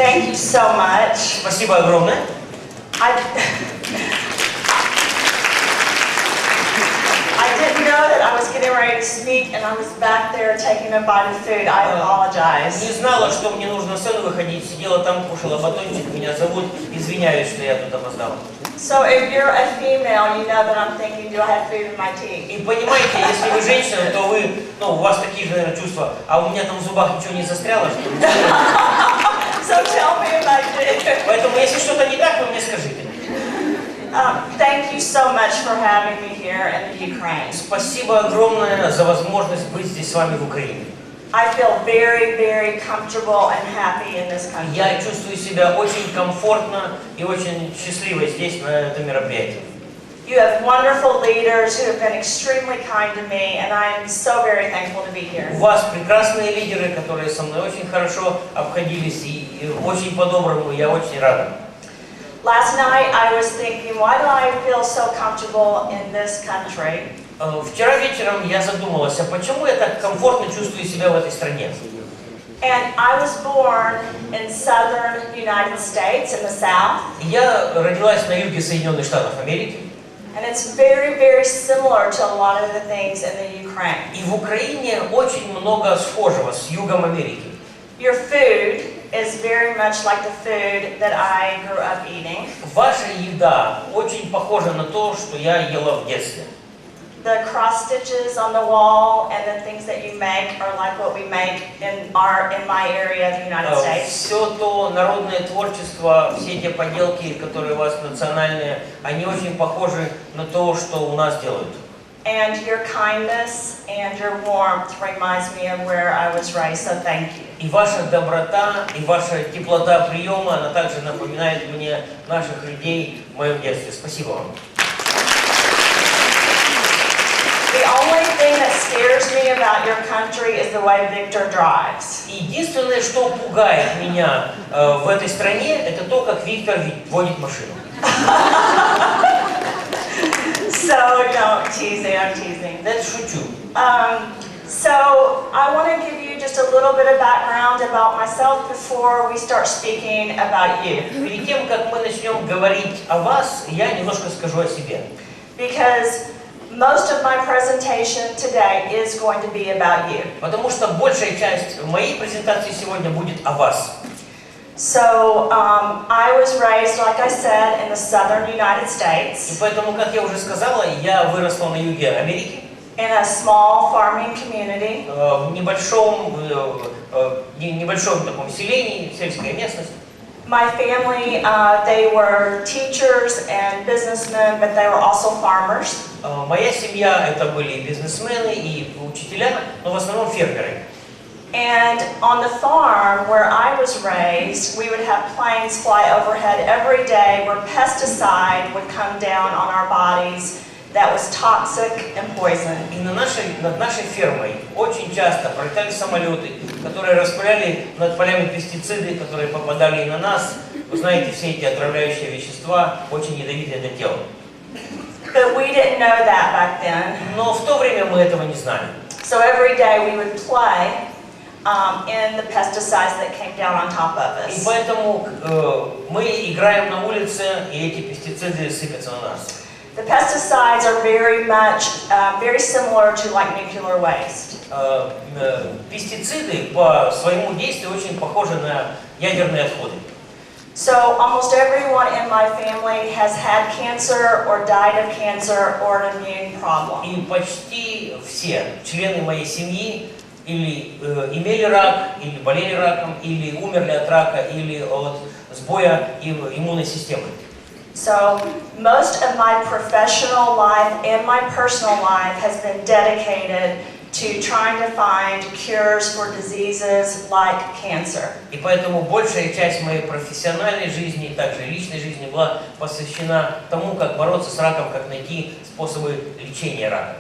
Thank you so much. Спасибо огромное. I didn't know that I was getting ready to speak and I was back there taking a bite of food. I apologize. Не знала, что мне нужно на сцену выходить, сидела там, кушала батончик, меня зовут, извиняюсь, что я тут опоздала. So if you're a female, you know that I'm thinking, do I have food in my teeth? И понимаете, если вы женщина, то вы, у вас такие же, наверное, чувства, а у меня там в зубах ничего не застряло, что ли? So tell me if I did. Поэтому, если что-то не так, вы мне скажите. Thank you so much for having me here in the Ukraine. Спасибо огромное за возможность быть здесь с вами в Украине. I feel very, very comfortable and happy in this country. Я чувствую себя очень комфортно и очень счастливо здесь, на этом мероприятии. You have wonderful leaders who have been extremely kind to me, and I am so very thankful to be here. У вас прекрасные лидеры, которые со мной очень хорошо обходились и очень по-доброму, я очень рада. Last night I was thinking, why do I feel so comfortable in this country? Вчера вечером я задумалась, а почему я так комфортно чувствую себя в этой стране? And I was born in southern United States, in the South. Я родилась на юге Соединенных Штатов Америки. And it's very, very similar to a lot of the things in the Ukraine. И в Украине очень много схожего с югом Америки. Your food is very much like the food that I grew up eating. Ваша еда очень похожа на то, что я ела в детстве. The cross stitches on the wall and the things that you make are like what we make in my area of the United States. Все то народное творчество, все те поделки, которые у вас национальные, они очень похожи на то, что у нас делают. And your kindness and your warmth reminds me of where I was raised, so thank you. И ваша доброта, и ваша теплота приема, она также напоминает мне наших людей в моем детстве. Спасибо вам. The only thing that scares me about your country is the way Victor drives. Единственное, что пугает меня в этой стране, это то, как Виктор водит машину. So don't tease me, I'm teasing. Это шучу. So I want to give you just a little bit of background about myself before we start speaking about you. Перед тем, как мы начнем говорить о вас, я немножко скажу о себе. Because most of my presentation today is going to be about you. Потому что большая часть моей презентации сегодня будет о вас. So I was raised, like I said, in the southern United States. И поэтому, как я уже сказала, я выросла на юге Америки. In a small farming community. В небольшом таком селении, сельская местность. My family, they were teachers and businessmen, but they were also farmers. Моя семья это были и бизнесмены, и учителя, но в основном фермеры. And on the farm where I was raised, we would have planes fly overhead every day where pesticide would come down on our bodies that was toxic and poison. И над нашей фермой очень часто пролетали самолеты, которые распыляли над полями пестициды, которые попадали и на нас. Вы знаете, все эти отравляющие вещества очень ядовитые для тела. But we didn't know that back then. Но в то время мы этого не знали. So every day we would play in the pesticides that came down on top of us. И поэтому мы играем на улице, и эти пестициды сыпятся на нас. The pesticides are very much, very similar to like nuclear waste. Пестициды по своему действию очень похожи на ядерные отходы. So almost everyone in my family has had cancer or died of cancer or an immune problem. И почти все члены моей семьи или имели рак, или болели раком, или умерли от рака, или от сбоя иммунной системы. So most of my professional life and my personal life has been dedicated to trying to find cures for diseases like cancer. И поэтому большая часть моей профессиональной жизни и также личной жизни была посвящена тому, как бороться с раком, как найти способы лечения рака.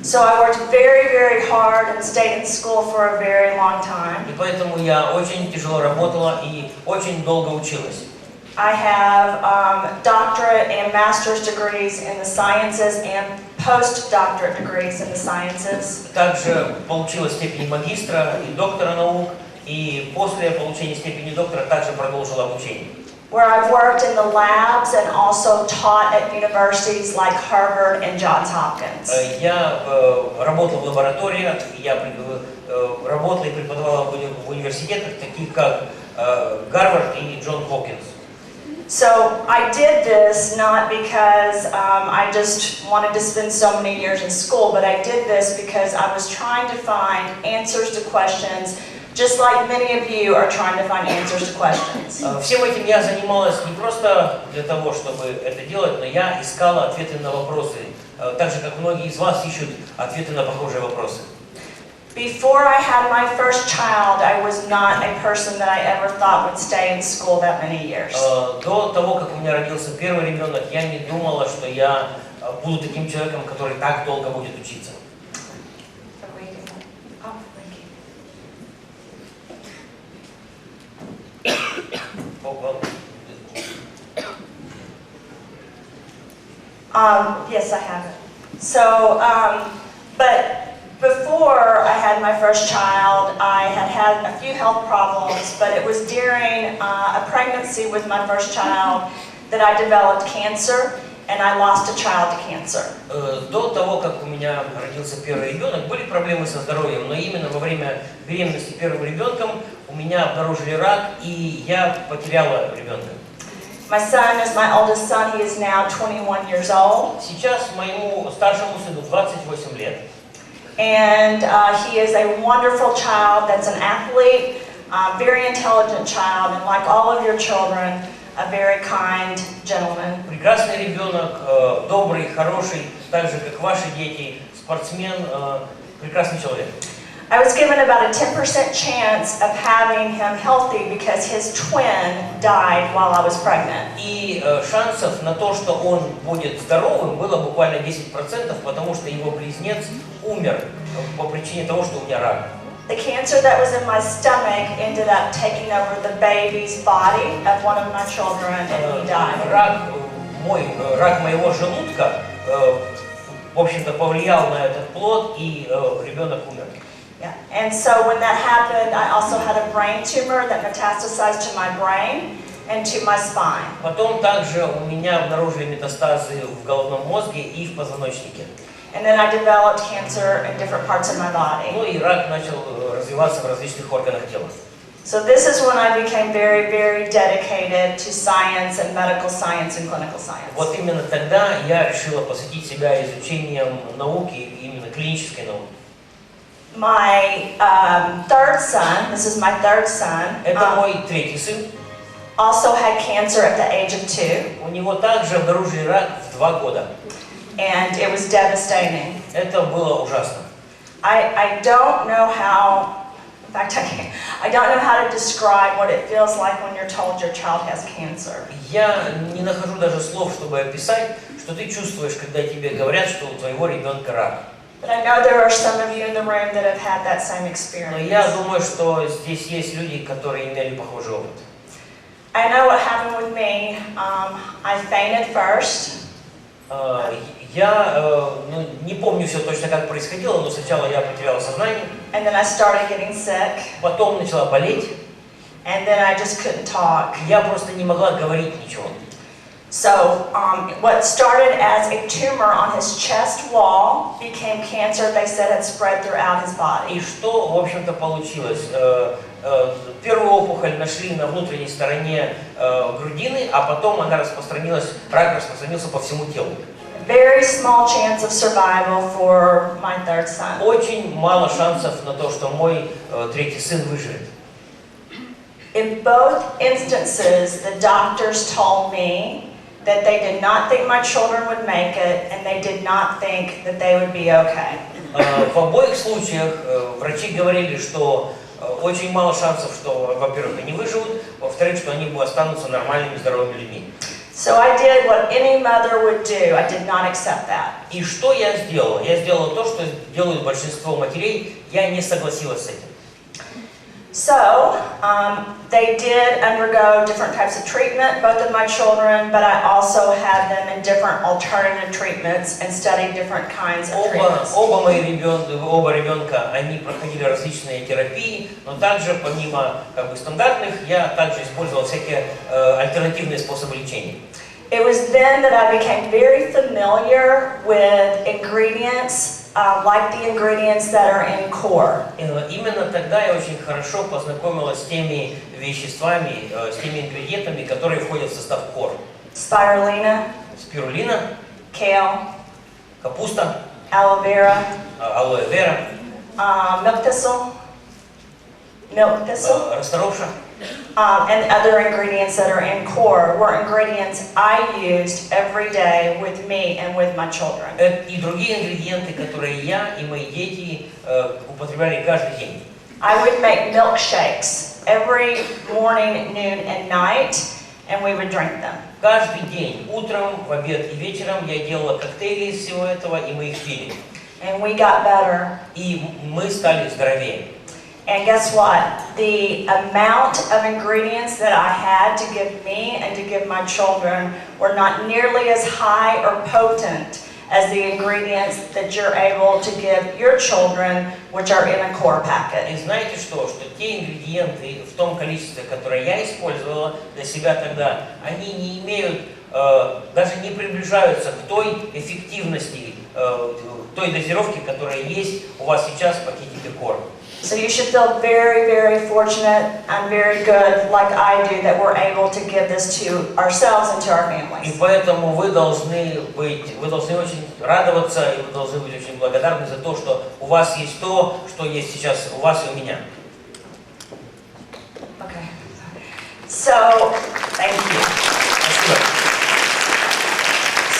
So I worked very, very hard and stayed in school for a very long time. И поэтому я очень тяжело работала и очень долго училась. I have doctorate and master's degrees in the sciences and postdoctorate degrees in the sciences. Также получила степень магистра и доктора наук и после получения степени доктора также продолжил обучение. Where I've worked in the labs and also taught at universities like Harvard and Johns Hopkins. Я работал в лабораториях, я работал и преподавал в университетах, таких как Гарвард и Джон Хопкинс. So I did this not because I just wanted to spend so many years in school, but I did this because I was trying to find answers to questions, just like many of you are trying to find answers to questions. Всем этим я занималась не просто для того, чтобы это делать, но я искала ответы на вопросы, так же, как многие из вас ищут ответы на похожие вопросы. Before I had my first child, I was not a person that I ever thought would stay in school that many years. До того, как у меня родился первый ребенок, я не думала, что я буду таким человеком, который так долго будет учиться. Yes, I have it. So, but before I had my first child, I had had a few health problems, but it was during a pregnancy with my first child that I developed cancer, and I lost a child to cancer. До того, как у меня родился первый ребенок, были проблемы со здоровьем, но именно во время беременности первым ребенком у меня обнаружили рак, и я потеряла ребенка. My son is my oldest son. He is now 21 years old. Сейчас моему старшему сыну 28 лет. And he is a wonderful child that's an athlete, very intelligent child, and like all of your children, a very kind gentleman. Прекрасный ребенок, добрый, хороший, так же как ваши дети, спортсмен, прекрасный человек. I was given about a 10% chance of having him healthy because his twin died while I was pregnant. И шансов на то, что он будет здоровым, было буквально 10%, потому что его близнец умер по причине того, что у меня рак. The cancer that was in my stomach ended up taking over the baby's body of one of my children, and he died. Рак моего желудка, в общем-то, повлиял на этот плод, и ребенок умер. Yeah. And so when that happened, I also had a brain tumor that metastasized to my brain and to my spine. Потом также у меня обнаружили метастазы в головном мозге и в позвоночнике. And then I developed cancer in different parts of my body. Ну и рак начал развиваться в различных органах тела. So this is when I became very, very dedicated to science and medical science and clinical science. Вот именно тогда я решила посвятить себя изучением науки, именно клинической науки. My third son, this is my third son, Это мой третий сын. also had cancer at the age of 2. У него также обнаружили рак в 2 года. And it was devastating. Это было ужасно. I don't know how, in fact I don't know how to describe what it feels like when you're told your child has cancer. Я не нахожу даже слов, чтобы описать, что ты чувствуешь, когда тебе говорят, что у твоего ребенка рак. But I know there are some of you in the room that have had that same Но experience. я думаю, что здесь есть люди, которые имели похожий опыт. I know what happened with me. I fainted first. Я не помню все точно, как происходило, но сначала я потеряла сознание. And then I started getting sick. Потом начала болеть. And then I just couldn't talk. Я просто не могла говорить ничего. So what started as a tumor on his chest wall became cancer. They said had spread throughout his body. И что, в общем-то, получилось? Первую опухоль нашли на внутренней стороне грудины, а потом она распространилась, рак распространился по всему телу. Very small chance of survival for my third son. Очень мало шансов на то, что мой третий сын выживет. In both instances, the doctors told me that they did not think my children would make it, and they did not think that they would be okay. В обоих случаях врачи говорили, что очень мало шансов, что, во-первых, они выживут, во-вторых, что они останутся нормальными, здоровыми людьми. So I did what any mother would do. I did not accept that. И что я сделала? Я сделала то, что делают большинство матерей. Я не согласилась с этим. So, they did undergo different types of treatment, both of my children, but I also had them in different alternative treatments and studied different kinds of treatments. Оба ребенка, они проходили различные терапии, но также помимо стандартных, я также использовал всякие альтернативные способы лечения. It was then that I became very familiar with ingredients, like the ingredients that are in core. Именно тогда я очень хорошо познакомилась с теми веществами, с теми ингредиентами, которые входят в состав core. Spirulina, Kale, kale, капуста, aloe vera, алоэ вера, milk thistle, расторопша. And other ingredients that are in core were ingredients I used every day with me and with my children. И другие ингредиенты, которые я и мои дети употребляли каждый день. I would make milkshakes every morning, noon, and night, and we would drink them. Каждый день, утром, в обед и вечером я делала коктейли из всего этого, и мы их пили. And we got better. И мы стали здоровее. And guess what? The amount of ingredients that I had to give me and to give my children were not nearly as high or potent as the ingredients that you're able to give your children, which are in a core packet. И знаете что? Что те ингредиенты в том количестве, которое я использовала для себя тогда, они не имеют, даже не приближаются к той эффективности, той дозировке, которая есть у вас сейчас в пакетике core. So you should feel very, very fortunate and very good, like I do, that we're able to give this to ourselves and to our families. И поэтому вы должны очень радоваться, и вы должны быть очень благодарны за то, что у вас есть то, что есть сейчас у вас и у меня. Okay. So, thank you. Спасибо.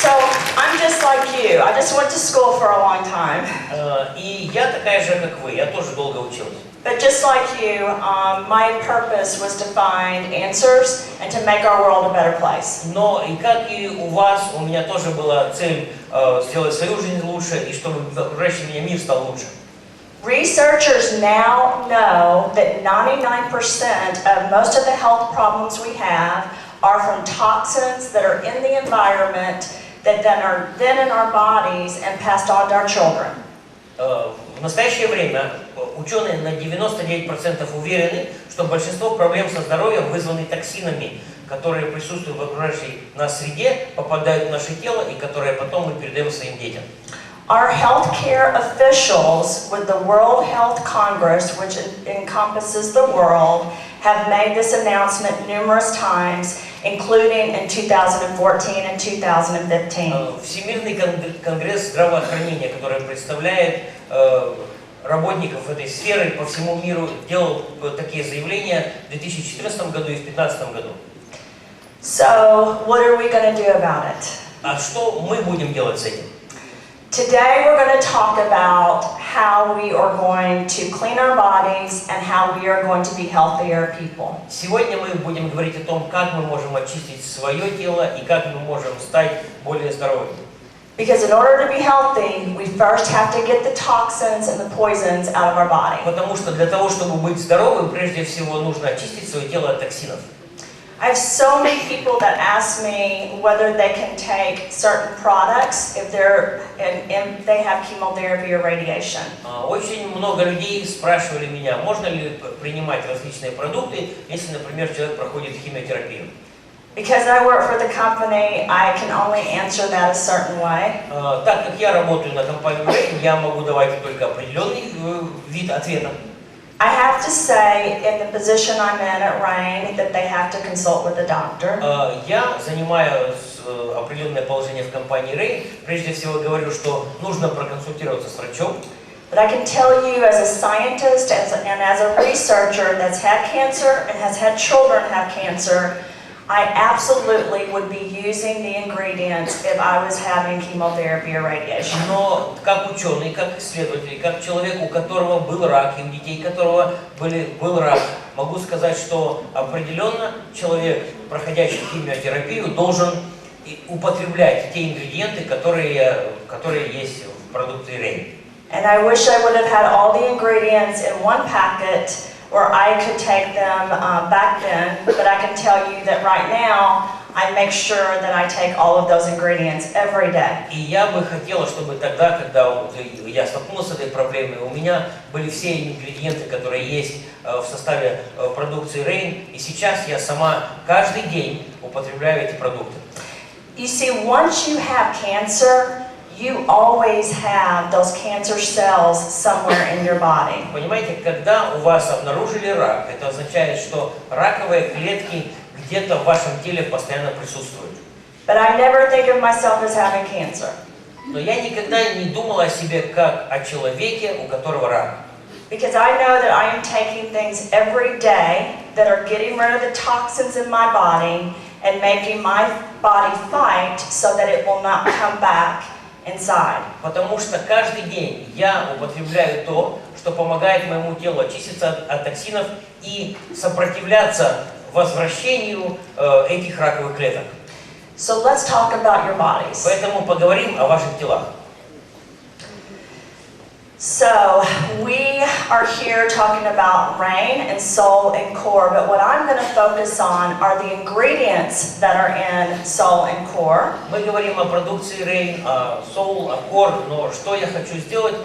So, I'm just like you. I just went to school for a long time. И я такая же, как вы. Я тоже долго училась. But just like you, my purpose was to find answers and to make our world a better place. Но и как и у вас, у меня тоже была цель сделать свою жизнь лучше, и чтобы окружающий меня мир стал лучше. Researchers now know that 99% of most of the health problems we have are from toxins that are in the environment that then are in our bodies and passed on to our children. В настоящее время ученые на 99% уверены, что большинство проблем со здоровьем вызваны токсинами, которые присутствуют в окружающей нас среде, попадают в наше тело и которые потом мы передаем своим детям. Our healthcare officials with the World Health Congress, which encompasses the world, have made this announcement numerous times, including in 2014 and 2015. Всемирный конгресс здравоохранения, который представляет работников этой сферы по всему миру, делал такие заявления в 2014 году и в 2015 году. So, what are we going to do about it? А что мы будем делать с этим? Today we're going to talk about how we are going to clean our bodies and how we are going to be healthier people. Сегодня мы будем говорить о том, как мы можем очистить свое тело и как мы можем стать более здоровыми. Because in order to be healthy, we first have to get the toxins and the poisons out of our body. Потому что для того, чтобы быть здоровым, прежде всего нужно очистить свое тело от токсинов. I have so many people that ask me whether they can take certain products if they have chemotherapy or radiation. Очень много людей спрашивали меня, можно ли принимать различные продукты, если, например, человек проходит химиотерапию. Because I work for the company, I can only answer that a certain way. Так как я работаю на компанию RAIN, я могу давать только определенный вид ответа. I have to say, in the position I'm in at RAIN, that they have to consult with a doctor. Я занимаю определенное положение в компании RAIN. Прежде всего говорю, что нужно проконсультироваться с врачом. But I can tell you, as a scientist and as a researcher that's had cancer and has had children have cancer, I absolutely would be using the ingredients if I was having chemotherapy or radiation. Но как ученый, как исследователь, как человек, у которого был рак, и у детей которого был рак, могу сказать, что определенно человек, проходящий химиотерапию, должен употреблять те ингредиенты, которые есть в продукции RAIN. And I wish I would have had all the ingredients in one packet or I could take them back then, but I can tell you that right now, I make sure that I take all of those ingredients every day. И я бы хотела, чтобы тогда, когда я столкнулся с этой проблемой, у меня были все ингредиенты, которые есть в составе продукции RAIN, и сейчас я сама каждый день употребляю эти продукты. You see, once you have cancer, you always have those cancer cells somewhere in your body. Понимаете, когда у вас обнаружили рак, это означает, что раковые клетки где-то в вашем теле постоянно присутствуют. But I never think of myself as having cancer. Но я никогда не думала о себе как о человеке, у которого рак. Because I know that I am taking things every day that are getting rid of the toxins in my body and making my body fight so that it will not come back inside. Потому что каждый день я употребляю то, что помогает моему телу очиститься от токсинов и сопротивляться возвращению этих раковых клеток. So let's talk about your bodies. Поэтому поговорим о ваших телах. So we are here talking about RAIN and soul and core, but what I'm going to focus on are the ingredients that are in soul and core. Мы говорим о продукции RAIN, о soul, о core, но что я хочу сделать,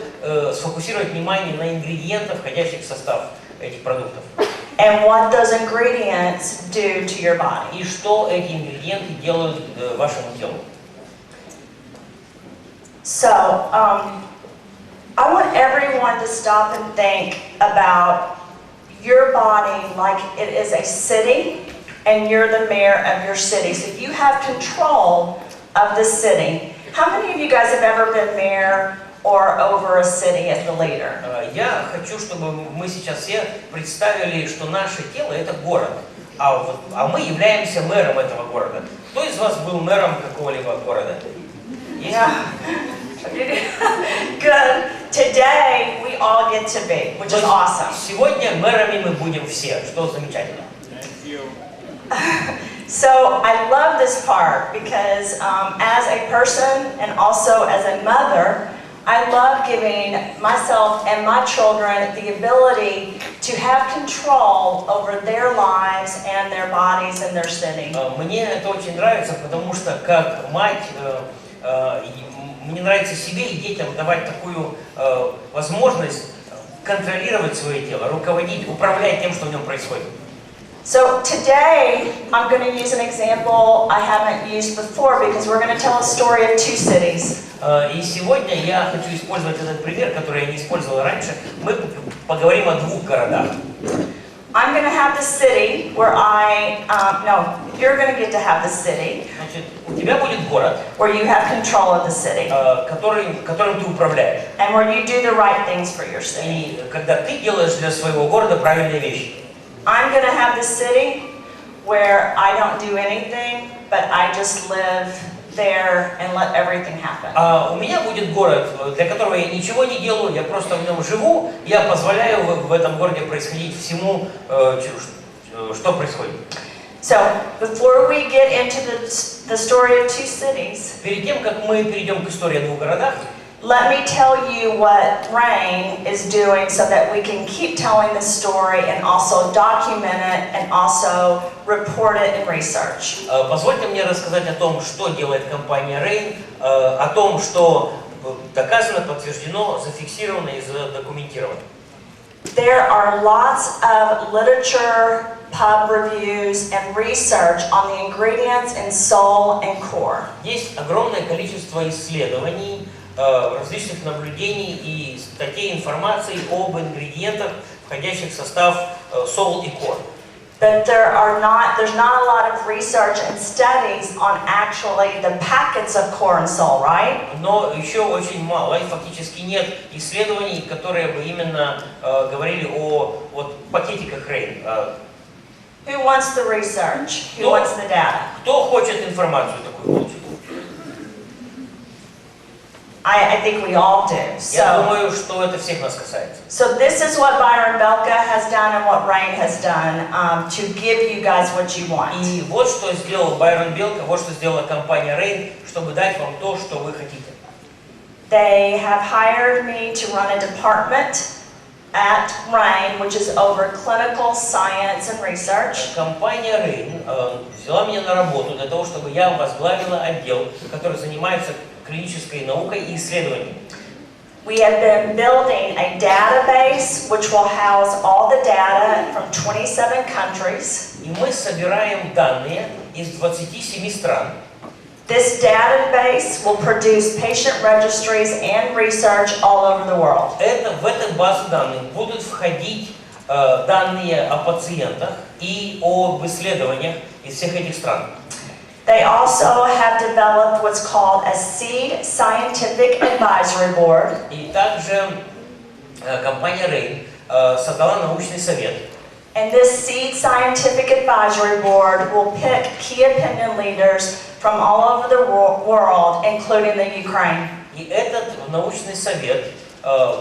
сфокусировать внимание на ингредиентах, входящих в состав этих продуктов. And what those ingredients do to your body. И что эти ингредиенты делают вашему телу. So, I want everyone to stop and think about your body like it is a city and you're the mayor of your city. So you have control of the city. How many of you guys have ever been mayor or over a city as the leader? Я хочу, чтобы мы сейчас все представили, что наше тело – это город, а мы являемся мэром этого города. Кто из вас был мэром какого-либо города? Yeah. Good. Today we all get to be, which is awesome. Сегодня мэрами мы будем все, что замечательно. So I love this part because as a person and also as a mother, I love giving myself and my children the ability to have control over their lives and their bodies and their city. Мне это очень нравится, потому что как мать мне нравится себе и детям давать такую возможность контролировать свое тело, руководить, управлять тем, что в нем происходит. So today I'm going to use an example I haven't used before because we're going to tell a story of two cities. И сегодня я хочу использовать этот пример, который я не использовал раньше. Мы поговорим о двух городах. I'm going to have the city where you're going to get to have the city. Значит, у тебя будет город, where you have control of the city. Которым ты управляешь. And where you do the right things for your city. И когда ты делаешь для своего города правильные вещи. I'm going to have the city where I don't do anything, but I just live there and let everything happen. А у меня будет город, для которого я ничего не делаю, я просто в нем живу, я позволяю в этом городе происходить всему, что происходит. So, before we get into the story of two cities, перед тем, как мы перейдем к истории о двух городах, let me tell you what RAIN is doing so that we can keep telling the story and also document it and also report it in research. Позвольте мне рассказать о том, что делает компания RAIN, о том, что доказано, подтверждено, зафиксировано и задокументировано. There are lots of literature, pub reviews, and research on the ingredients in soul and core. Есть огромное количество исследований, различных наблюдений и статей информации об ингредиентах, входящих в состав soul и core. But there's not a lot of research and studies on actually the packets of core and soul, right? Но еще очень мало, и фактически нет исследований, которые бы именно говорили о пакетиках RAIN. Who wants the research? Who wants the data? Кто хочет информацию такую получить? I think we all do. Я думаю, что это всех нас касается. So this is what Byron Belka has done and what RAIN has done to give you guys what you want. И вот что сделал Байрон Белка, вот что сделала компания RAIN, чтобы дать вам то, что вы хотите. They have hired me to run a department at RAIN, which is over clinical science and research. Компания RAIN взяла меня на работу для того, чтобы я возглавила отдел, который занимается клинической наукой и исследованиями. We have been building a database which will house all the data from 27 countries. И мы собираем данные из 27 стран. This database will produce patient registries and research all over the world. В эту базу данных будут входить данные о пациентах и об исследованиях из всех этих стран. They also have developed what's called a Seed Scientific Advisory Board. И также компания RAIN создала научный совет. And this Seed Scientific Advisory Board will pick key opinion leaders from all over the world, including the Ukraine. И этот научный совет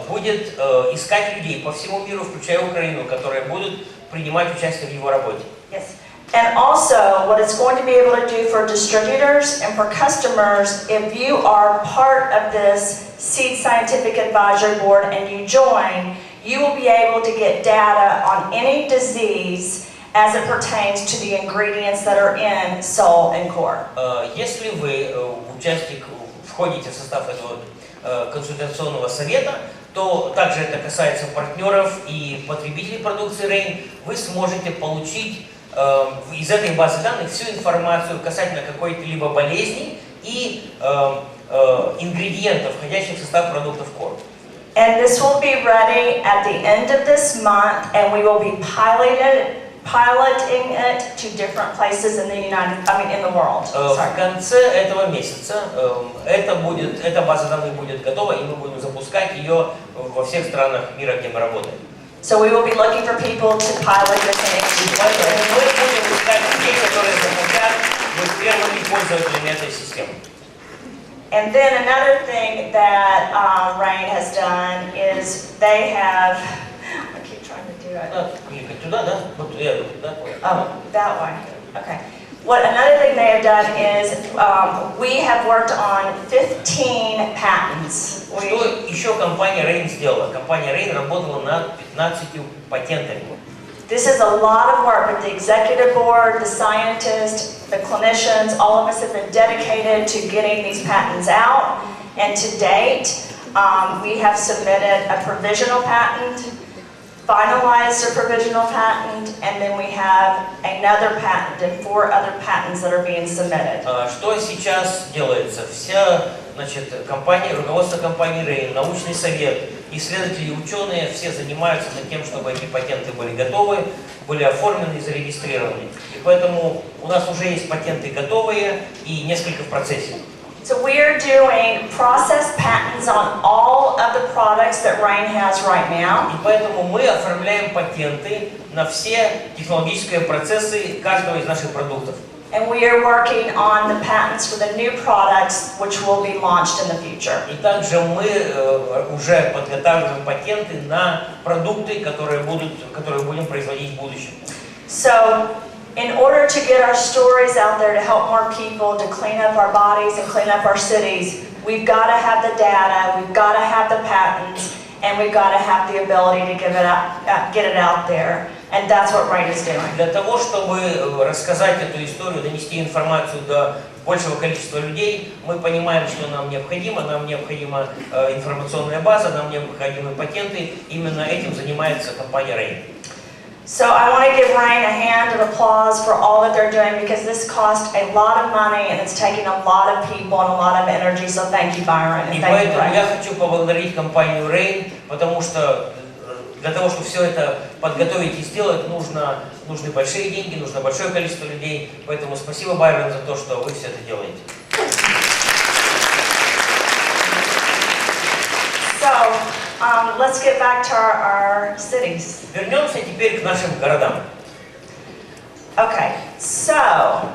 будет искать людей по всему миру, включая Украину, которые будут принимать участие в его работе. Yes. And also, what it's going to be able to do for distributors and for customers, if you are part of this Seed Scientific Advisory Board and you join, you will be able to get data on any disease as it pertains to the ingredients that are in Soul and Core. Если вы входите в состав этого консультационного совета, то также это касается партнеров и потребителей продукции RAIN, вы сможете получить из этой базы данных всю информацию касательно какой-либо болезни и ингредиентов, входящих в состав продуктов Core. And this will be ready at the end of this month, and we will be piloting it to different places in the world. В конце этого месяца эта база данных будет готова, и мы будем запускать ее во всех странах мира, где мы работаем. So we will be looking for people to pilot this in each Поэтому мы будем искать людей, которые захотят быть первыми пользователями этой системы. And then another thing that RAIN has done is they have, I keep trying to do it. Туда, да? Вот я, да? Oh, that way. Okay. What another thing they have done is we have worked on 15 patents. Что еще компания RAIN сделала? Компания RAIN работала над 15 патентами. This is a lot of work with the executive board, the scientists, the clinicians. All of us have been dedicated to getting these patents out. And to date, we have submitted a provisional patent, finalized a provisional patent, and then we have another patent and 4 other patents that are being submitted. Что сейчас делается? Компания, руководство компании RAIN, научный совет, исследователи и ученые все занимаются над тем, чтобы эти патенты были готовы, были оформлены и зарегистрированы. И поэтому у нас уже есть патенты готовые и несколько в процессе. So we are doing process patents on all of the products that RAIN has right now. И поэтому мы оформляем патенты на все технологические процессы каждого из наших продуктов. And we are working on the patents for the new products which will be launched in the future. И также мы уже подготавливаем патенты на продукты, которые будем производить в будущем. So, in order to get our stories out there to help more people to clean up our bodies and clean up our cities, we've got to have the data, we've got to have the patents, and we've got to have the ability to get it out there. And that's what RAIN is doing. Для того, чтобы рассказать эту историю, донести информацию до большего количества людей, мы понимаем, что нам необходимо информационная база, нам необходимы патенты. Именно этим занимается компания RAIN. So I want to give RAIN a hand of applause for all that they're doing because this cost a lot of money and it's taking a lot of people and a lot of energy. So thank you, Byron, and И thank you, поэтому я RAIN. хочу поблагодарить компанию RAIN, потому что для того, чтобы все это подготовить и сделать, нужны большие деньги, нужно большое количество людей. Поэтому спасибо, Байрон, за то, что вы все это делаете. So, let's get back to our cities. Вернемся теперь к нашим городам. Okay, so,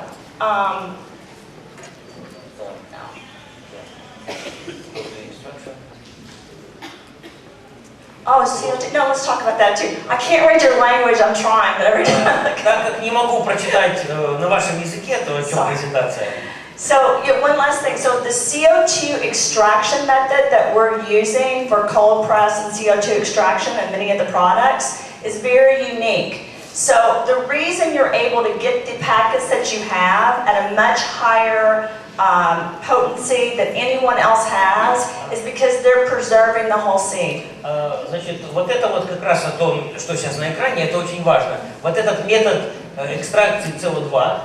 oh, COT, no, let's talk about that too. I can't read your language, I'm trying, but every time. Так как не могу прочитать на вашем языке, то о чем презентация? So one last thing. So the CO2 extraction method that we're using for cold press and CO2 extraction and many of the products is very unique. So the reason you're able to get the packets that you have at a much higher potency than anyone else has is because they're preserving the whole seed. Значит, вот это вот как раз о том, что сейчас на экране, это очень важно. Вот этот метод экстракции СО2,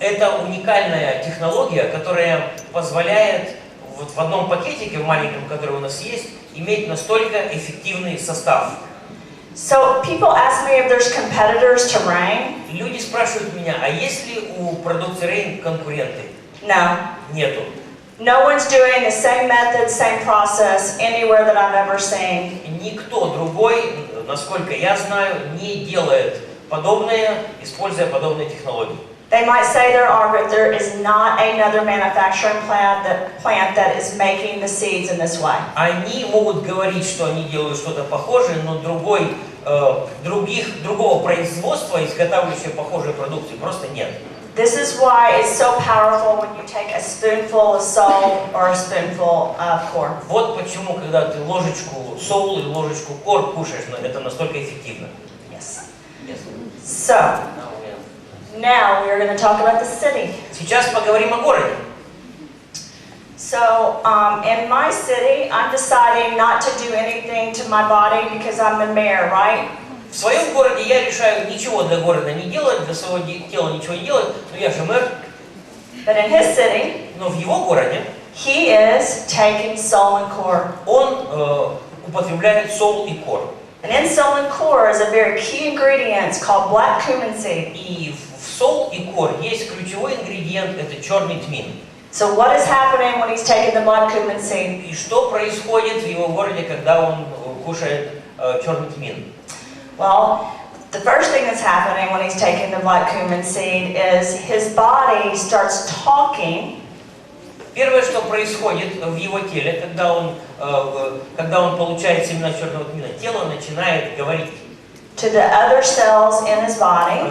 это уникальная технология, которая позволяет вот в одном пакетике, в маленьком, который у нас есть, иметь настолько эффективный состав. So people ask me if there's competitors to RAIN. Люди спрашивают меня, а есть ли у продукции RAIN конкуренты? No. Нету. No one's doing the same method, same process anywhere that I've ever seen. Никто другой, насколько я знаю, не делает подобное, используя подобные технологии. They might say there are, but there is not another manufacturing plant that is making the seeds in this way. Они могут говорить, что они делают что-то похожее, но другого производства, изготавливающего похожую продукцию, просто нет. This is why it's so powerful when you take a spoonful of salt or a spoonful of corn. Вот почему, когда ты ложечку соул и ложечку кор кушаешь, это настолько эффективно. Yes. Yes. So, now we are going to talk about the city. Сейчас поговорим о городе. So, in my city, I'm deciding not to do anything to my body because I'm the mayor, right? В своем городе я решаю ничего для города не делать, для своего тела ничего не делать, но я же мэр. But in his city, Но в его городе he is taking soul and core. он употребляет сол и кор. And in soul and core is a very key ingredient called black cumin seed. И в сол и кор есть ключевой ингредиент, это черный тмин. So what is happening when he's taking the black cumin seed? И что происходит в его городе, когда он кушает черный тмин? Well, the first thing that's happening when he's taking the black cumin seed is his body starts talking. Первое, что происходит в его теле, когда он получает семена черного тмина, тело начинает говорить To the other cells in his body.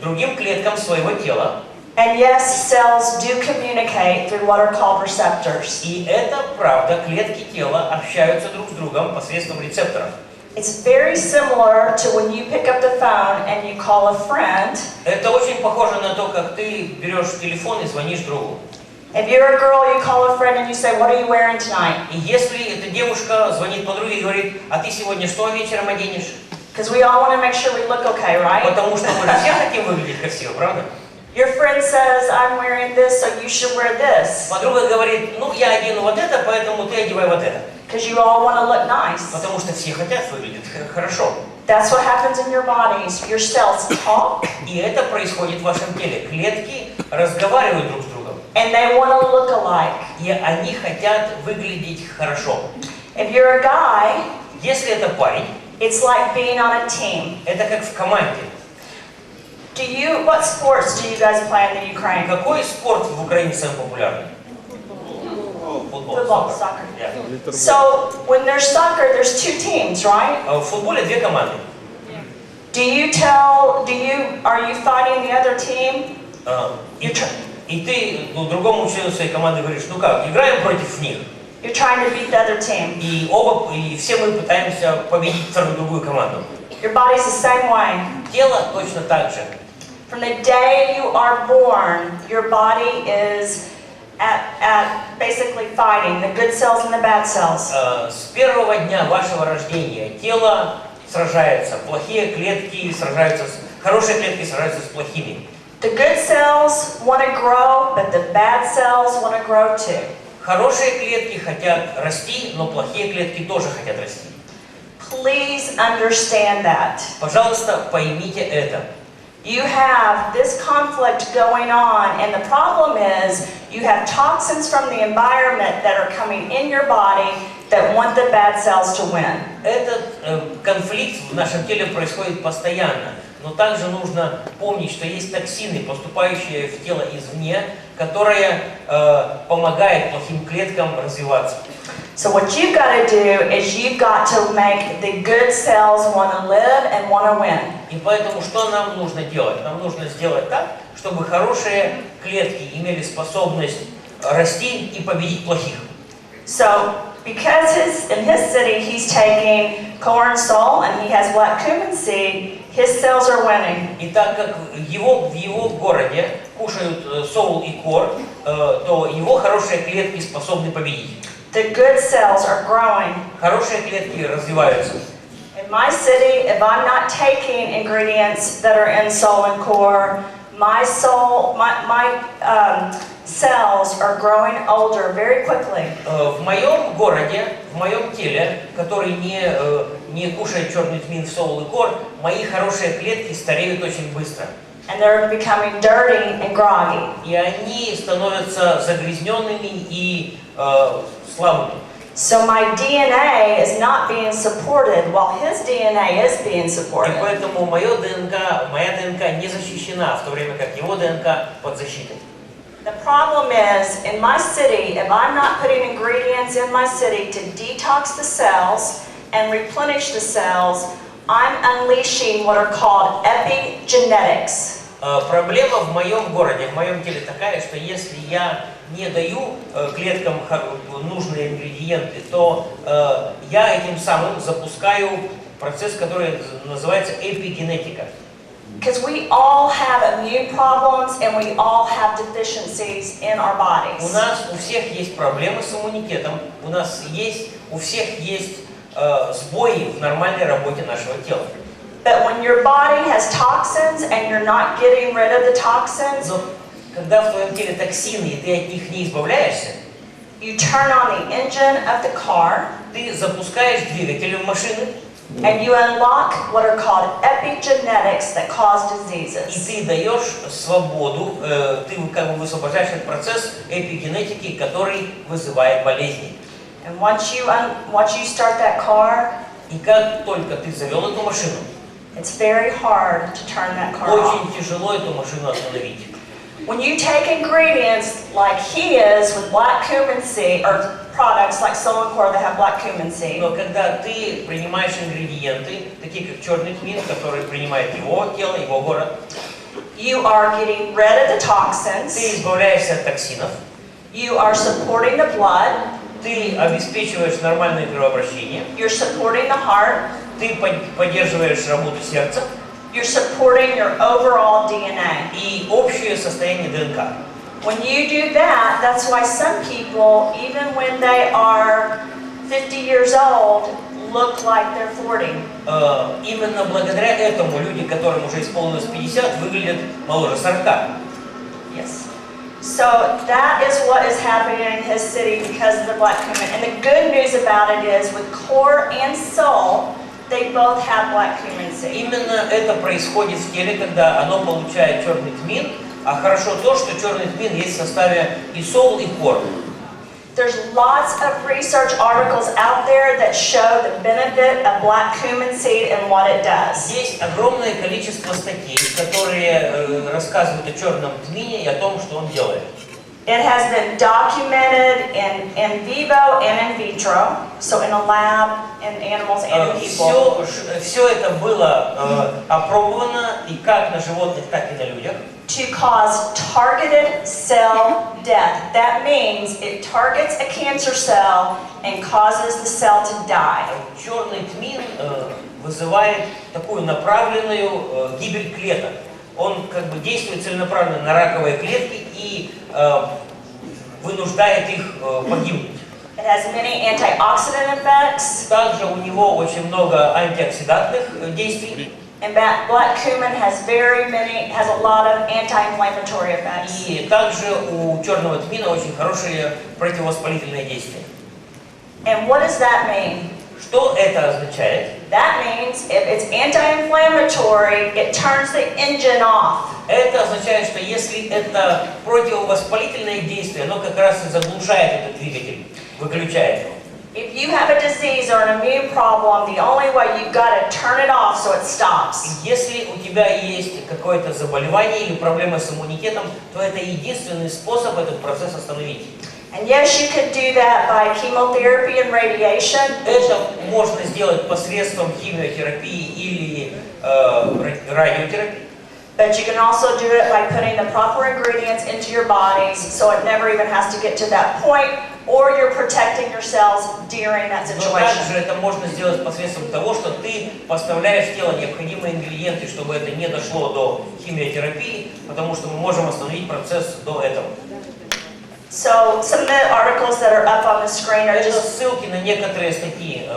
Другим клеткам своего тела. And yes, cells do communicate through what are called receptors. И это правда, клетки тела общаются друг с другом посредством рецепторов. It's very similar to when you pick up the phone and you call a friend. Это очень похоже на то, как ты берешь телефон и звонишь другу. If you're a girl, you call a friend and you say, "What are you wearing tonight?" И если эта девушка звонит подруге и говорит, а ты сегодня что вечером оденешь? Because we all want to make sure we look okay, right? Потому что мы же все хотим выглядеть красиво, правда? Your friend says, "I'm wearing this, so you should wear this." Подруга говорит, ну я одену вот это, поэтому ты одевай вот это. Because you all want to look nice. Потому что все хотят выглядеть хорошо. That's what happens in your bodies. Your cells talk. И это происходит в вашем теле. Клетки разговаривают друг с другом. And they want to look alike. И они хотят выглядеть хорошо. If you're a guy, если это парень, it's like being on a team. Это как в команде. What sports do you guys play in the Ukraine? Какой спорт в Украине самый популярный? Football, soccer. Yeah. So when there's soccer, there's two teams, right? В футболе две команды. Are you fighting the other team? И ты другому члену своей команды говоришь, ну как, играем против них. You're trying to beat the other team. И все мы пытаемся победить вторую другую команду. Your body's the same way. Тело точно так же. From the day you are born, your body is at basically fighting the good cells and the bad cells. С первого дня вашего рождения тело сражается, плохие клетки сражаются, хорошие клетки сражаются с плохими. The good cells want to grow, but the bad cells want to grow too. Хорошие клетки хотят расти, но плохие клетки тоже хотят расти. Please understand that. Пожалуйста, поймите это. You have this conflict going on, and the problem is you have toxins from the environment that are coming in your body that want the bad cells to win. Этот конфликт в нашем теле происходит постоянно, но также нужно помнить, что есть токсины, поступающие в тело извне, которые помогают плохим клеткам развиваться. So what you've got to do is you've got to make the good cells want to live and want to win. И поэтому что нам нужно делать? Нам нужно сделать так, чтобы хорошие клетки имели способность расти и победить плохих. So, because in his city he's taking corn sole and he has black cumin seed, his cells are winning. И так как в его городе кушают соул и кор, то его хорошие клетки способны победить. The good cells are growing. Хорошие клетки развиваются. In my city, if I'm not taking ingredients that are in sole and core, my cells are growing older very quickly. В моем городе, в моем теле, который не кушает черный тмин, соул и кор, мои хорошие клетки стареют очень быстро. And they're becoming dirty and groggy. И они становятся загрязненными и слабыми. So my DNA is not being supported while his DNA is being И supported. поэтому моя ДНК не защищена, в то время как его ДНК под защитой. The problem is, in my city, if I'm not putting ingredients in my city to detox the cells and replenish the cells, I'm unleashing what are called epigenetics. Проблема в моем городе, в моем теле такая, что если я не даю клеткам нужные ингредиенты, то я этим самым запускаю процесс, который называется эпигенетика. Because we all have immune problems and we all have deficiencies in our У bodies. нас у всех есть проблемы с иммунитетом, у всех есть сбои в нормальной работе нашего тела. But when your body has toxins and you're not getting rid of the toxins, Но когда в твоем теле токсины, и ты от них не избавляешься, you turn on the engine of the car ты запускаешь двигатель машины, and you unlock what are called epigenetics that cause и diseases. ты даешь свободу, ты как бы высвобождаешь этот процесс эпигенетики, который вызывает болезни. And once you start that car, И как только ты завел эту машину, it's very hard to turn that car off. очень тяжело эту машину остановить. When you take ingredients like he is with black cumin seed, or products like sole and core that have black cumin seed, Но когда ты принимаешь ингредиенты, такие как черный тмин, который принимает его тело, его город, you are getting rid of the ты toxins, избавляешься от токсинов, you are supporting the blood, ты обеспечиваешь нормальное кровообращение, you're supporting the heart, ты поддерживаешь работу сердца you're supporting your overall DNA. и общее состояние ДНК. When you do that, that's why some people, even when they are 50 years old, look like they're 40. Именно благодаря этому люди, которым уже исполнилось 50, выглядят моложе 40. Yes. So that is what is happening in his city because of the black cumin. And the good news about it is with core and soul, they both have black cumin seed. Именно это происходит в теле, когда оно получает черный тмин, а хорошо то, что черный тмин есть в составе и соул, и кор. There's lots of research articles out there that show the benefit of black cumin seed and what it does. Есть огромное количество статей, которые рассказывают о черном тмине и о том, что он делает. It has been documented in vivo and in vitro, so in a lab, in animals and in people. Все это было опробовано и как на животных, так и на людях. To cause targeted cell death. That means it targets a cancer cell and causes the cell to die. Черный тмин вызывает такую направленную гибель клеток. Он как бы действует целенаправленно на раковые клетки и вынуждает их погибнуть. It has many antioxidant effects. Также у него очень много антиоксидантных действий. And black cumin has a lot of anti-inflammatory effects. И также у черного тмина очень хорошие противовоспалительные действия. And what does that mean? Что это означает? That means if it's anti-inflammatory, it turns the engine off. Это означает, что если это противовоспалительное действие, оно как раз и заглушает этот двигатель, выключает его. If you have a disease or an immune problem, the only way you've got to turn it off so it stops. Если у тебя есть какое-то заболевание или проблема с иммунитетом, то это единственный способ этот процесс остановить. And yes, you could do that by chemotherapy and radiation. Это можно сделать посредством химиотерапии или радиотерапии. But you can also do it by putting the proper ingredients into your bodies so it never even has to get to that point, or you're protecting yourselves during that Но situation. также это можно сделать посредством того, что ты поставляешь в тело необходимые ингредиенты, чтобы это не дошло до химиотерапии, потому что мы можем остановить процесс до этого. So some of the articles that are up on the screen are Это just, ссылки на некоторые статьи,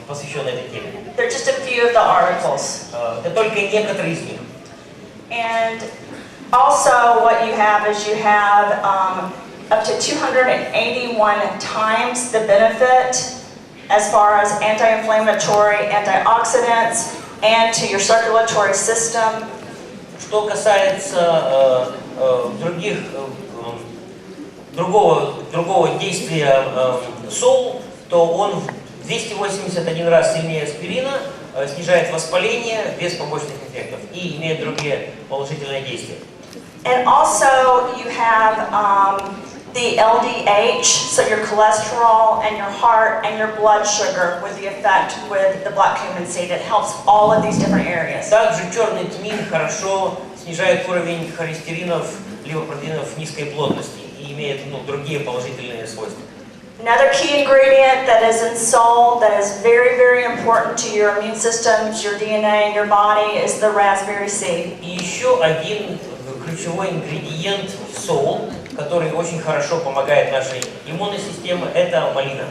посвященные этой теме. they're just a few of the articles. Это только некоторые из них. And also what you have is you have up to 281 times the benefit as far as anti-inflammatory, antioxidants, and to your circulatory system. Что касается другого действия сол, то он в 281 раз сильнее аспирина, снижает воспаление без побочных эффектов и имеет другие положительные действия. And also you have the LDH, so your cholesterol and your heart and your blood sugar with the effect with the black cumin seed. It helps all of these different areas. Также черный тмин хорошо снижает уровень холестеринов, липопротеинов низкой плотности и имеет другие положительные свойства. Another key ingredient that is in sole that is very, very important to your immune systems, your DNA, and your body is the raspberry seed. И еще один ключевой ингредиент сол, который очень хорошо помогает нашей иммунной системе, это малина.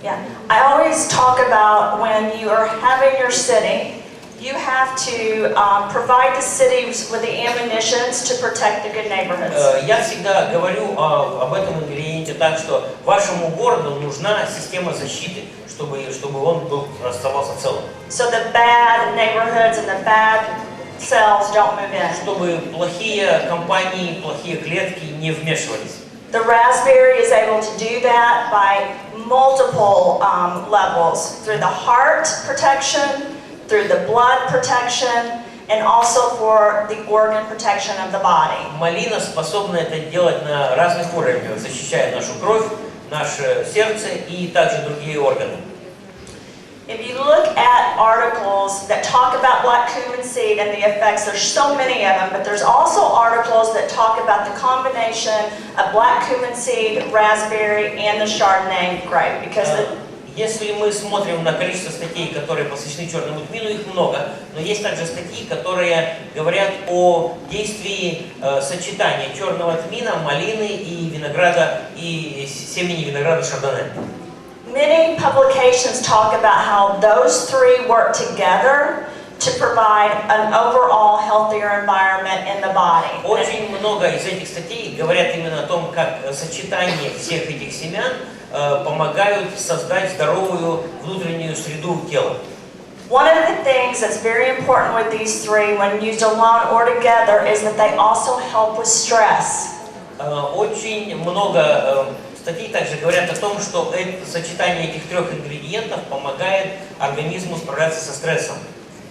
Yeah, I always talk about when you are having your sitting, you have to provide the cities with the ammunitions to protect the good neighborhoods. Я всегда говорю об этом ингредиенте так, что вашему городу нужна система защиты, чтобы он оставался целым. So the bad neighborhoods and the bad cells don't move in. Чтобы плохие компании, плохие клетки не вмешивались. The raspberry is able to do that by multiple levels, through the heart protection, through the blood protection, and also for the organ protection of the body. Малина способна это делать на разных уровнях, защищая нашу кровь, наше сердце и также другие органы. If you look at articles that talk about black cumin seed and the effects, there's so many of them, but there's also articles that talk about the combination of black cumin seed, raspberry, and the Chardonnay grape, because Если мы смотрим на количество статей, которые посвящены черному тмину, их много, но есть также статьи, которые говорят о действии сочетания черного тмина, малины и винограда, и семени винограда шардоне. Many publications talk about how those three work together to provide an overall healthier environment in the body. Очень много из этих статей говорят именно о том, как сочетание всех этих семян помогают создать здоровую внутреннюю среду тела. One of the things that's very important with these three, when used alone or together, is that they also help with stress. Очень много статей также говорят о том, что сочетание этих трех ингредиентов помогает организму справляться со стрессом.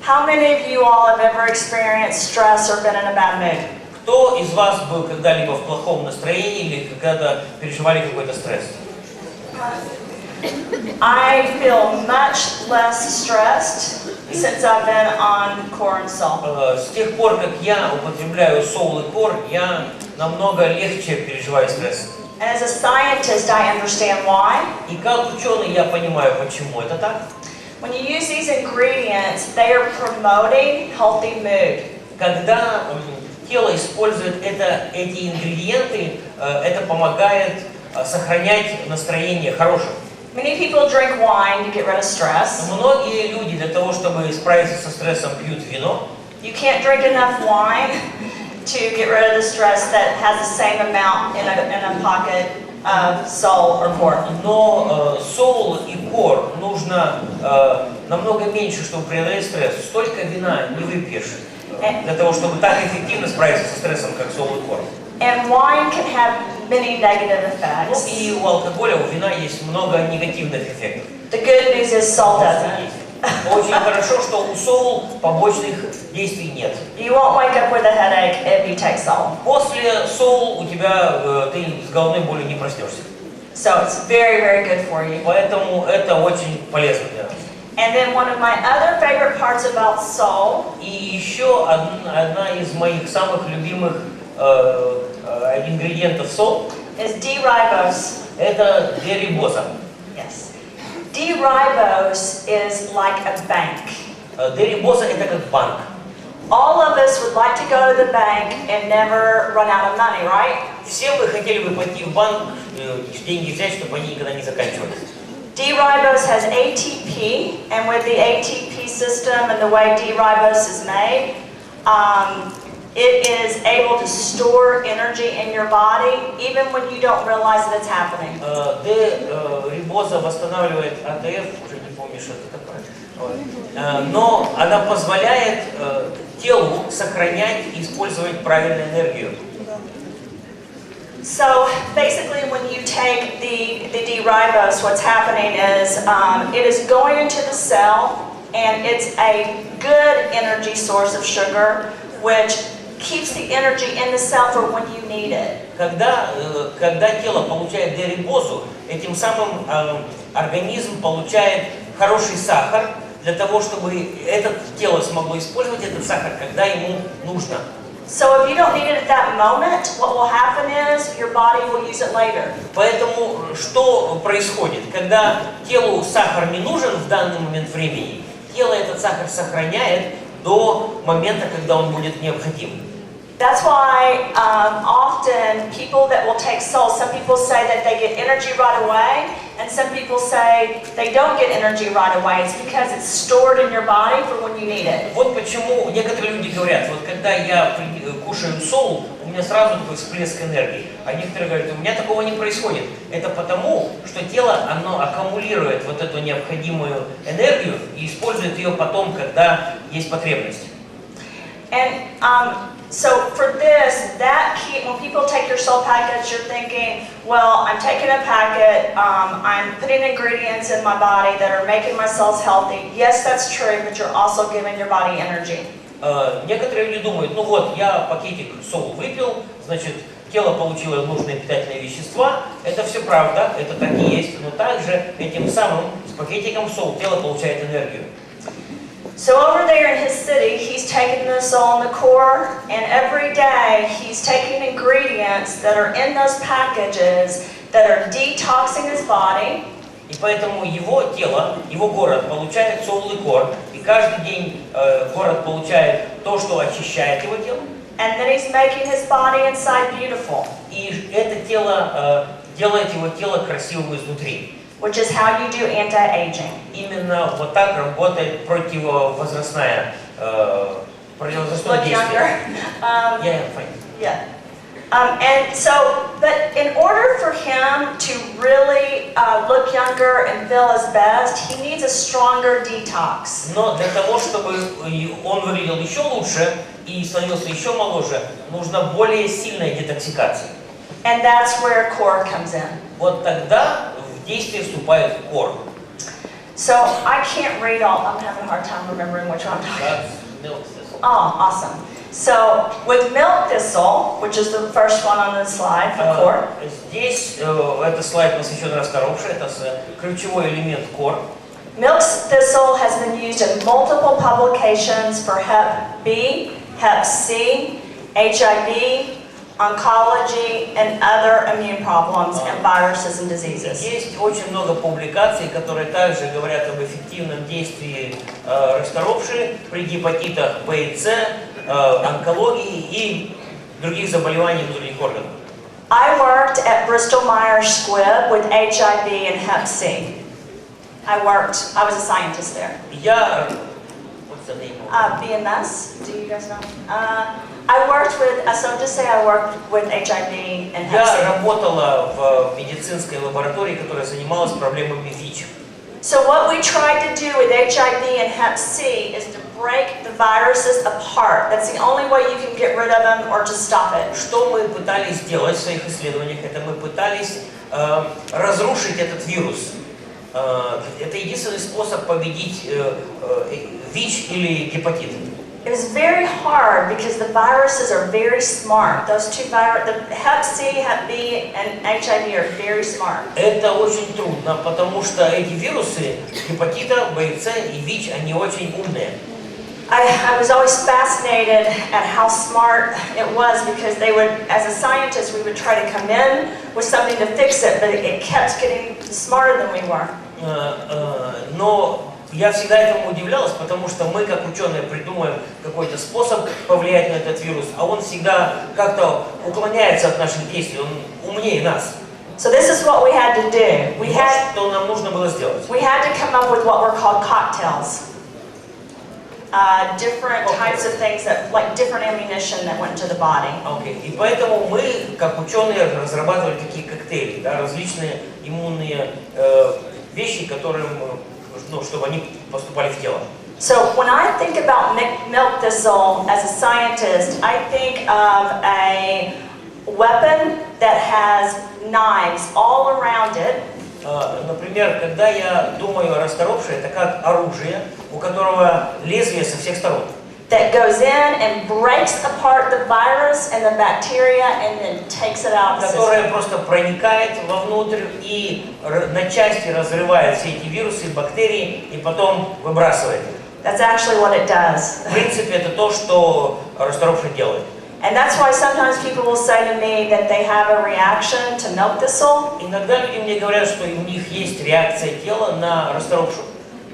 How many of you all have ever experienced stress or been in a bad mood? Кто из вас был когда-либо в плохом настроении или когда переживали какой-то стресс? I feel much less stressed since I've been on corn salt. С тех пор, как я употребляю сол и кор, я намного легче переживаю стресс. And as a scientist, I understand why. И как ученый я понимаю, почему это так. When you use these ingredients, they are promoting healthy mood. Когда тело использует эти ингредиенты, это помогает сохранять настроение хорошим. Many people drink wine to get rid of stress. Многие люди для того, чтобы справиться со стрессом, пьют вино. You can't drink enough wine to get rid of the stress that has the same amount in a pocket of salt or corn. Но сол и кор нужно намного меньше, чтобы преодолеть стресс. Столько вина не выпьешь для того, чтобы так эффективно справиться со стрессом, как сол и кор. And wine can have many negative Ну effects. и у алкоголя, у вина есть много негативных эффектов. The good news is salt doesn't. Очень хорошо, что у сол побочных действий нет. You won't wake up with a headache if you take salt. После сол ты с головной болью не проснешься. So it's very, very good for you. Поэтому это очень полезно для нас. And then one of my other favorite parts about soul И еще одна из моих самых любимых ингредиентов сол is D-ribose. это дерибоза. Yes. D-ribose is like a bank. Дерибоза это как банк. All of us would like to go to the bank and never run out of money, right? Все вы хотели бы пойти в банк, деньги взять, чтобы они никогда не заканчивались. D-ribose has ATP, and with the ATP system and the way D-ribose is made, it is able to store energy in your body even when you don't realize that it's happening. Д-рибоза восстанавливает АТФ, уже не помню, что это такое, но она позволяет телу сохранять и использовать правильную энергию. So basically when you take the D-ribose, what's happening is it is going into the cell, and it's a good energy source of sugar, which keeps the energy in the cell for when you need it. Когда тело получает дерибозу, этим самым организм получает хороший сахар для того, чтобы это тело смогло использовать этот сахар, когда ему нужно. So if you don't need it at that moment, what will happen is your body will use it later. Поэтому что происходит? Когда телу сахар не нужен в данный момент времени, тело этот сахар сохраняет до момента, когда он будет необходим. That's why often people that will take soul, some people say that they get energy right away, and some people say they don't get energy right away. It's because it's stored in your body for when you need it. Вот почему некоторые люди говорят, вот когда я кушаю соул, у меня сразу такой всплеск энергии. А некоторые говорят, у меня такого не происходит. Это потому, что тело, оно аккумулирует вот эту необходимую энергию и использует ее потом, когда есть потребность. And so for this, that key, when people take your soul package, you're thinking, well, I'm taking a packet, I'm putting ingredients in my body that are making my cells healthy. Yes, that's true, but you're also giving your body energy. Некоторые люди думают, ну вот, я пакетик соул выпил, значит, тело получило нужные питательные вещества. Это все правда, это так и есть, но также этим самым, с пакетиком соул, тело получает энергию. So over there in his city, he's taking the soul and the core, and every day he's taking ingredients that are in those packages that are detoxing his body. И поэтому его тело, его город получает соул и кор, и каждый день город получает то, что очищает его тело. And then he's making his body inside beautiful. И это тело делает его тело красивым изнутри. Which is how you do anti-aging. Именно вот так работает противовозрастное действие. Yeah. And so, but in order for him to really look younger and feel his best, he needs a stronger detox. Но для того, чтобы он выглядел еще лучше и становился еще моложе, нужна более сильная детоксикация. And that's where core comes in. Вот тогда в действие вступает кор. So I can't read all. I'm having a hard time remembering which one I'm talking. Oh, awesome. So with milk thistle, which is the first one on the slide for core. Здесь это слайд посвящен расторопше, это ключевой элемент кор. Milk thistle has been used in multiple publications for Hep B, Hep C, HIV, oncology, and other immune problems and viruses and diseases. Есть очень много публикаций, которые также говорят об эффективном действии расторопши при гепатитах Б и С, онкологии и других заболеваний внутренних органов. I worked at Bristol-Myers Squibb with HIV and Hep C. I was a scientist there. What's the name? BMS, do you guys know? I worked with, so just say I worked with HIV and Hep C. Я работала в медицинской лаборатории, которая занималась проблемами ВИЧ. So what we tried to do with HIV and Hep C is to break the viruses apart. That's the only way you can get rid of them or to stop it. Что мы пытались сделать в своих исследованиях, это мы пытались разрушить этот вирус. Это единственный способ победить ВИЧ или гепатит. It was very hard because the viruses are very smart. Those two viruses, the Hep C, Hep B, and HIV are very smart. Это очень трудно, потому что эти вирусы гепатита, B, C и ВИЧ, они очень умные. I was always fascinated at how smart it was because they would, as a scientist, we would try to come in with something to fix it, but it kept getting smarter than we were. Но я всегда этому удивлялась, потому что мы, как ученые, придумаем какой-то способ повлиять на этот вирус, а он всегда как-то уклоняется от наших действий, он умнее нас. So this is what we had to do. Что нам нужно было сделать? We had to come up with what were called cocktails. Different types of things that, like different ammunition that went into the body. И поэтому мы, как ученые, разрабатывали такие коктейли, да, различные иммунные вещи, которым, ну, чтобы они поступали в тело. So when I think about milk thistle as a scientist, I think of a weapon that has knives all around it. Например, когда я думаю о расторопше, это как оружие, у которого лезвие со всех сторон. That goes in and breaks apart the virus and the bacteria and then takes it out. Которое просто проникает вовнутрь и на части разрывает все эти вирусы, бактерии и потом выбрасывает их. That's actually what it does. В принципе, это то, что расторопше делает. And that's why sometimes people will say to me that they have a reaction to milk thistle. Иногда люди мне говорят, что у них есть реакция тела на расторопшу.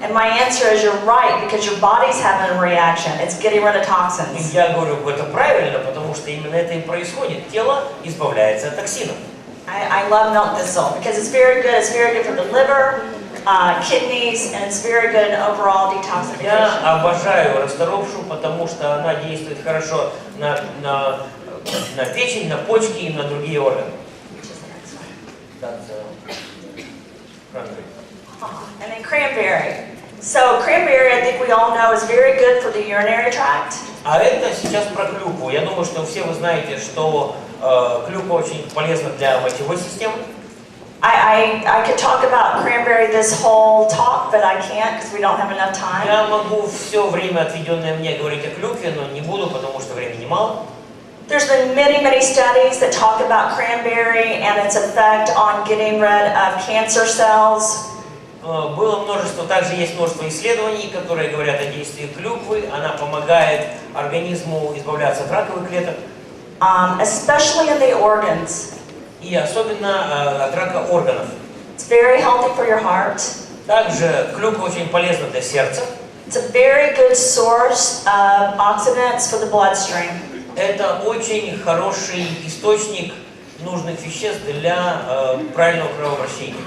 And my answer is you're right, because your body's having a reaction. It's getting rid of toxins. Я говорю, это правильно, потому что именно это и происходит. Тело избавляется от токсинов. I love milk thistle because it's very good. It's very good for the liver, kidneys, and it's very good in overall detoxification. Я обожаю расторопшу, потому что она действует хорошо на печень, на почки и на другие органы. And then cranberry. So cranberry, I think we all know, is very good for the urinary tract. А это сейчас про клюкву. Я думаю, что все вы знаете, что клюква очень полезна для мочевой системы. I could talk about cranberry this whole talk, but I can't because we don't have enough time. Я могу все время, отведенное мне, говорить о клюкве, но не буду, потому что времени мало. There's been many studies that talk about cranberry and its effect on getting rid of cancer cells. Было множество, также есть множество исследований, которые говорят о действии клюквы. Она помогает организму избавляться от раковых клеток. Especially in the organs. И особенно от рака органов. It's very healthy for your heart. Также клюква очень полезна для сердца. It's a very good source of oxidants for the bloodstream. Это очень хороший источник нужных веществ для правильного кровообращения.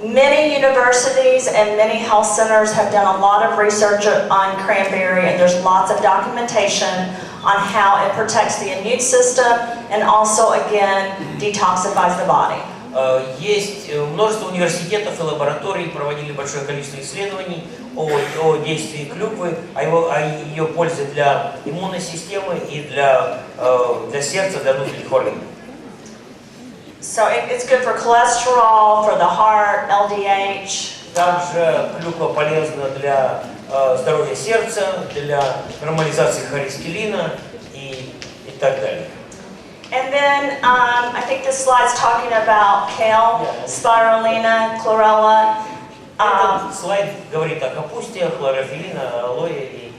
Many universities and many health centers have done a lot of research on cranberry, and there's lots of documentation on how it protects the immune system and also, again, detoxifies the body. Есть множество университетов и лабораторий, проводили большое количество исследований о действии клюквы, о ее пользе для иммунной системы и для сердца, для внутренних органов. So it's good for cholesterol, for the heart, LDH. Также клюква полезна для здоровья сердца, для нормализации холестерина и так далее. And then I think this slide's talking about kale, spirulina, chlorella. Этот слайд говорит о капусте, хлорофиллина, алоэ и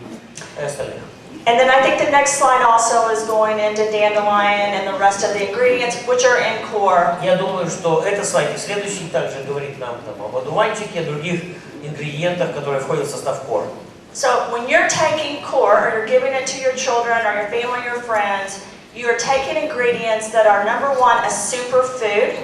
остальных. And then I think the next slide also is going into dandelion and the rest of the ingredients, which are in core. Я думаю, что этот слайд и следующий также говорит нам об одуванчике и других ингредиентах, которые входят в состав core. So when you're taking core, or you're giving it to your children or your family or friends, you are taking ingredients that are, number one, a superfood.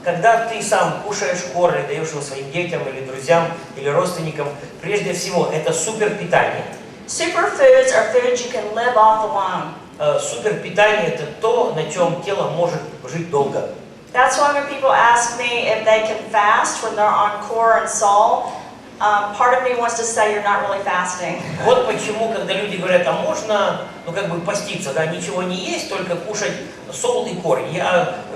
Когда ты сам кушаешь кор или даешь его своим детям или друзьям или родственникам, прежде всего это супер питание. Superfoods are foods you can live off alone. Супер питание это то, на чем тело может жить долго. That's why when people ask me if they can fast when they're on core and soul, part of me wants to say you're not really fasting. Вот почему, когда люди говорят, а можно, ну как бы поститься, да, ничего не есть, только кушать сол и кор.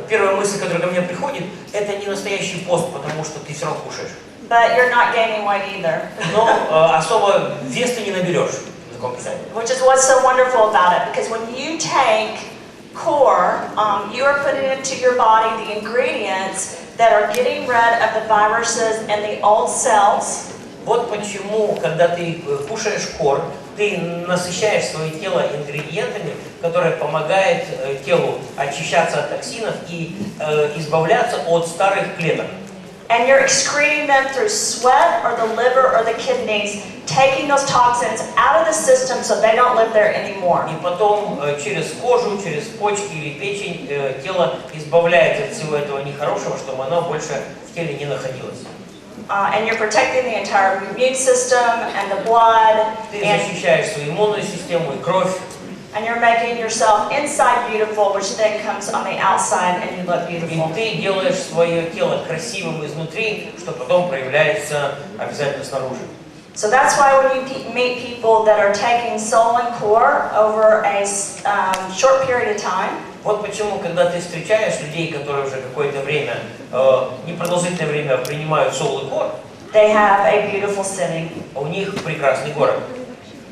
Первая мысль, которая ко мне приходит, это не настоящий пост, потому что ты все равно кушаешь. But you're not gaining weight either. Но особо вес ты не наберешь, таком питании. Which is what's so wonderful about it, because when you take core, you are putting into your body the ingredients that are getting rid of the viruses and the old cells. Вот почему, когда ты кушаешь кор, ты насыщаешь свое тело ингредиентами, которые помогают телу очищаться от токсинов и избавляться от старых клеток. And you're excreting them through sweat or the liver or the kidneys, taking those toxins out of the system so they don't live there anymore. И потом через кожу, через почки или печень тело избавляется от всего этого нехорошего, чтобы оно больше в теле не находилось. And you're protecting the entire immune system and the blood. Ты защищаешь свою иммунную систему и кровь. And you're making yourself inside beautiful, which then comes on the outside and you look beautiful. И ты делаешь свое тело красивым изнутри, что потом проявляется обязательно снаружи. So that's why when you meet people that are taking soul and core over a short period of time, вот почему, когда ты встречаешь людей, которые уже какое-то время, непродолжительное время принимают soul и core, they have a beautiful city. у них прекрасный город.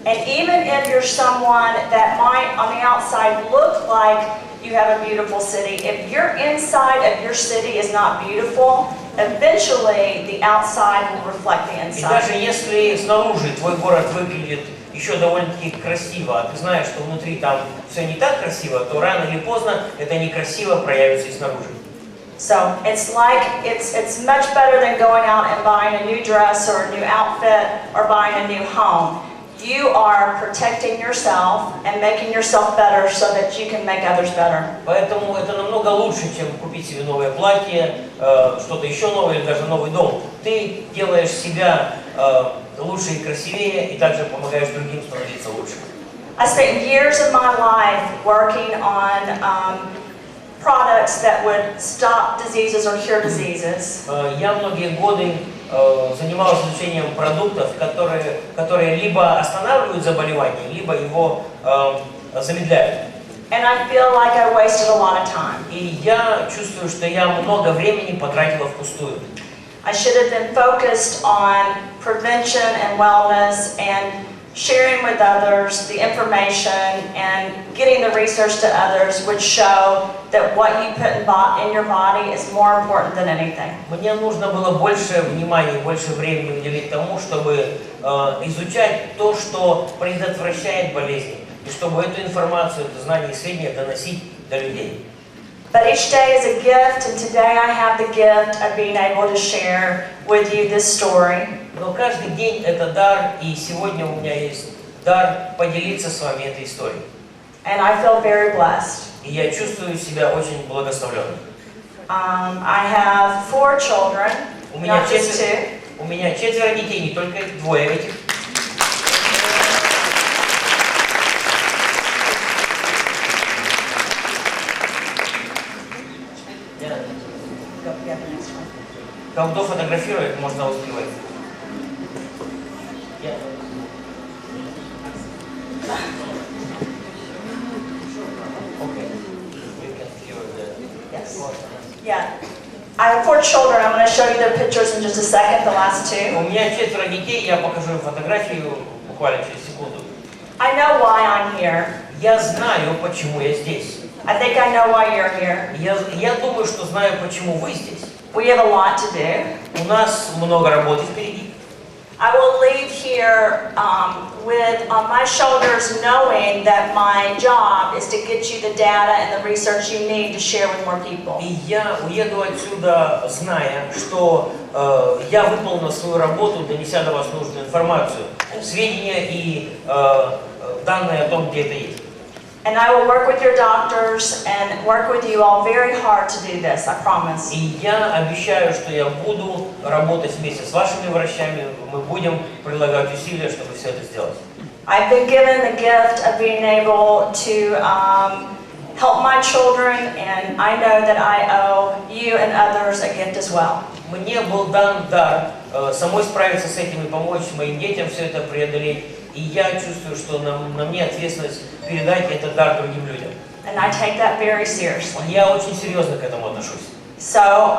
And even if you're someone that might on the outside look like you have a beautiful city, if your inside of your city is not beautiful, eventually the outside will reflect the И inside. даже если снаружи твой город выглядит еще довольно-таки красиво, а ты знаешь, что внутри там все не так красиво, то рано или поздно это некрасиво проявится и снаружи. So it's like it's much better than going out and buying a new dress or a new outfit or buying a new home. You are protecting yourself and making yourself better so that you can make others better. Поэтому это намного лучше, чем купить себе новое платье, что-то еще новое или даже новый дом. Ты делаешь себя лучше и красивее, и также помогаешь другим становиться лучше. I spent years of my life working on products that would stop diseases or cure diseases. Я многие годы занималась изучением продуктов, которые либо останавливают заболевание, либо его замедляют. And I feel like I wasted a lot of time. И я чувствую, что я много времени потратила впустую. I should have been focused on prevention and wellness and sharing with others the information and getting the research to others which show that what you put in your body is more important than anything. Мне нужно было больше внимания, больше времени уделить тому, чтобы изучать то, что предотвращает болезни, и чтобы эту информацию, это знание и сведения доносить до людей. But each day is a gift, and today I have the gift of being able to share with you this story. Но каждый день это дар, и сегодня у меня есть дар поделиться с вами этой историей. And I feel very blessed. И я чувствую себя очень благословленным. I have 4 children, У меня not just 2. У меня 4 детей, не только 2 этих. Кого фотографирует, можно успевать. Yeah. I have 4 children. I'm going to show you their pictures in just a second, the last 2. У меня 4 детей, я покажу им фотографию буквально через секунду. I know why I'm here. Я знаю, почему я здесь. I think I know why you're here. Я думаю, что знаю, почему вы здесь. We have a lot to do. У нас много работы впереди. I will leave here with on my shoulders knowing that my job is to get you the data and the research you need to share with more people. И я уеду отсюда, зная, что я выполнил свою работу, донеся до вас нужную информацию, сведения и данные о том, где это есть. And I will work with your doctors and work with you all very hard to do this, I promise. И я обещаю, что я буду работать вместе с вашими врачами, мы будем прилагать усилия, чтобы все это сделать. I've been given the gift of being able to help my children, and I know that I owe you and others a gift as well. Мне был дан дар самой справиться с этим и помочь моим детям все это преодолеть. И я чувствую, что на мне ответственность передать этот дар другим людям. And I take that very seriously. Я очень серьезно к этому отношусь. So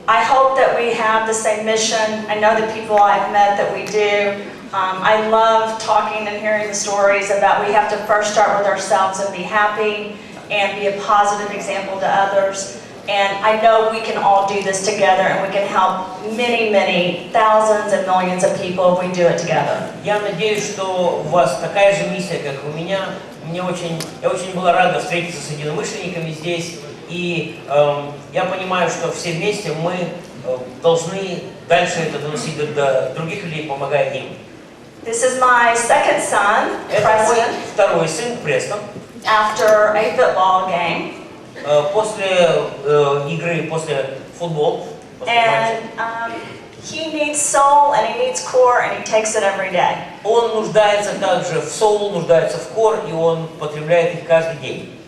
I hope that we have the same mission. I know the people I've met that we do. I love talking and hearing the stories about we have to first start with ourselves and be happy and be a positive example to others. And I know we can all do this together and we can help many, many thousands and millions of people if we do it together. Я надеюсь, что у вас такая же миссия, как у меня. Я очень была рада встретиться с единомышленниками здесь. И я понимаю, что все вместе мы должны дальше это доносить до других людей, помогая им. This is my second son, Это мой Preston, второй сын, Престон. after a football game. После игры, после футбола, после матча. And he needs soul and he needs core and he takes it every day. Он нуждается также в соул, нуждается в кор, и он потребляет их каждый день.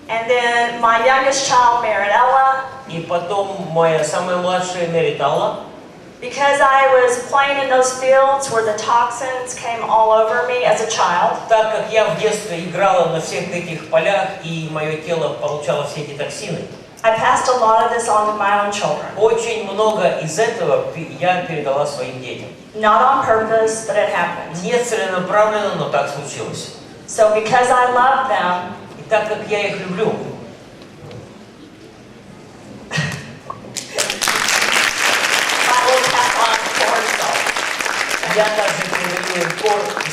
And then my youngest child, Marinella, И потом моя самая младшая Мериталла. because I was playing in those fields where the toxins came all over me as a child, Так как я в детстве играла на всех этих полях, и мое тело получало все эти токсины, I passed a lot of this on to my own children. очень много из этого я передала своим детям. Not on purpose, but it happened. Не целенаправленно, но так случилось. So because I love them, И так как я их люблю, I will pass on cortisol. я также передаю им кор и